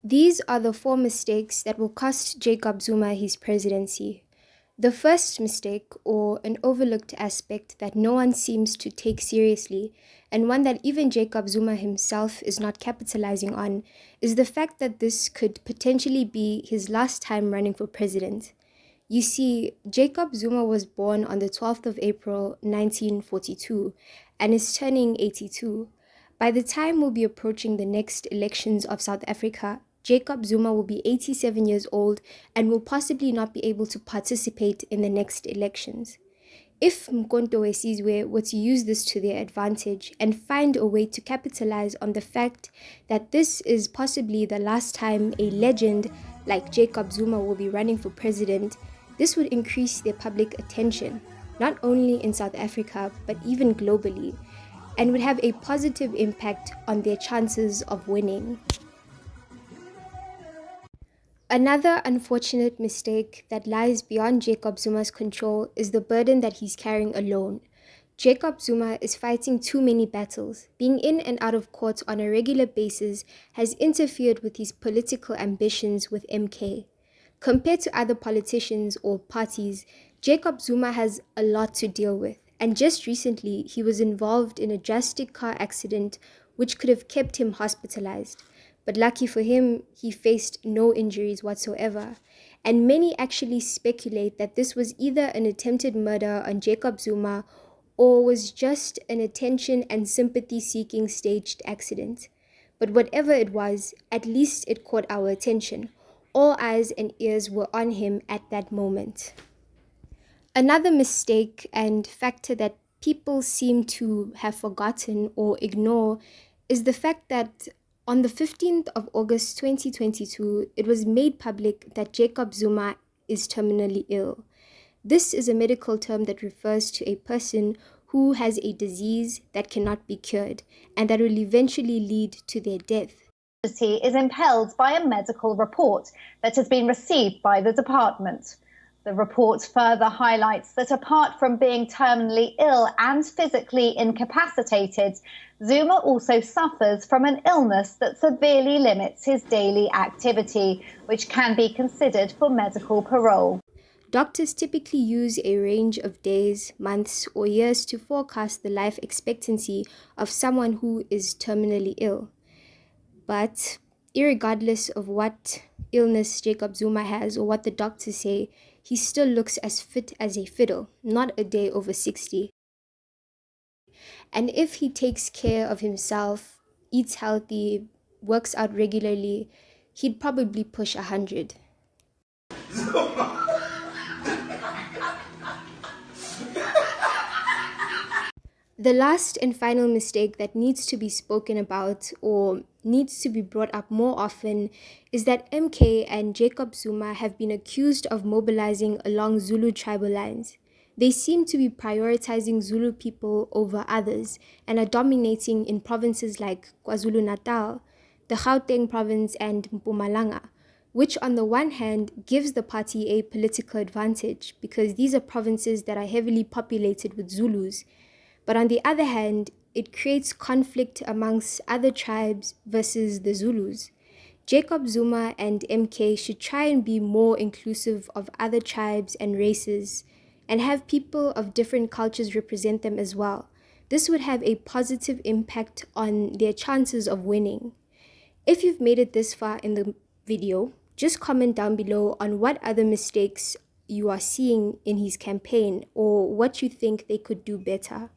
These are the four mistakes that will cost Jacob Zuma his presidency. The first mistake, or an overlooked aspect that no one seems to take seriously, and one that even Jacob Zuma himself is not capitalizing on, is the fact that this could potentially be his last time running for president. You see, Jacob Zuma was born on the 12th of April 1942 and is turning 82. By the time we'll be approaching the next elections of South Africa, Jacob Zuma will be 87 years old and will possibly not be able to participate in the next elections. If Mkonto Wesizwe were to use this to their advantage and find a way to capitalize on the fact that this is possibly the last time a legend like Jacob Zuma will be running for president, this would increase their public attention, not only in South Africa but even globally, and would have a positive impact on their chances of winning. Another unfortunate mistake that lies beyond Jacob Zuma's control is the burden that he's carrying alone. Jacob Zuma is fighting too many battles. Being in and out of court on a regular basis has interfered with his political ambitions with MK. Compared to other politicians or parties, Jacob Zuma has a lot to deal with, and just recently he was involved in a drastic car accident which could have kept him hospitalized. But lucky for him, he faced no injuries whatsoever. And many actually speculate that this was either an attempted murder on Jacob Zuma or was just an attention and sympathy-seeking staged accident. But whatever it was, at least it caught our attention. All eyes and ears were on him at that moment. Another mistake and factor that people seem to have forgotten or ignore is the fact that on the 15th of August 2022, it was made public that Jacob Zuma is terminally ill. This is a medical term that refers to a person who has a disease that cannot be cured and that will eventually lead to their death. Is impelled by a medical report that has been received by the department. The report further highlights that apart from being terminally ill and physically incapacitated, Zuma also suffers from an illness that severely limits his daily activity, which can be considered for medical parole. Doctors typically use a range of days, months, or years to forecast the life expectancy of someone who is terminally ill. But irregardless of what illness Jacob Zuma has or what the doctors say, he still looks as fit as a fiddle, not a day over 60. And if he takes care of himself, eats healthy, works out regularly, he'd probably push 100. The last and final mistake that needs to be spoken about or needs to be brought up more often is that MK and Jacob Zuma have been accused of mobilizing along Zulu tribal lines. They seem to be prioritizing Zulu people over others and are dominating in provinces like KwaZulu-Natal, the Gauteng province and Mpumalanga, which on the one hand gives the party a political advantage because these are provinces that are heavily populated with Zulus. But on the other hand, it creates conflict amongst other tribes versus the Zulus. Jacob Zuma and MK should try and be more inclusive of other tribes and races and have people of different cultures represent them as well. This would have a positive impact on their chances of winning. If you've made it this far in the video, just comment down below on what other mistakes you are seeing in his campaign or what you think they could do better.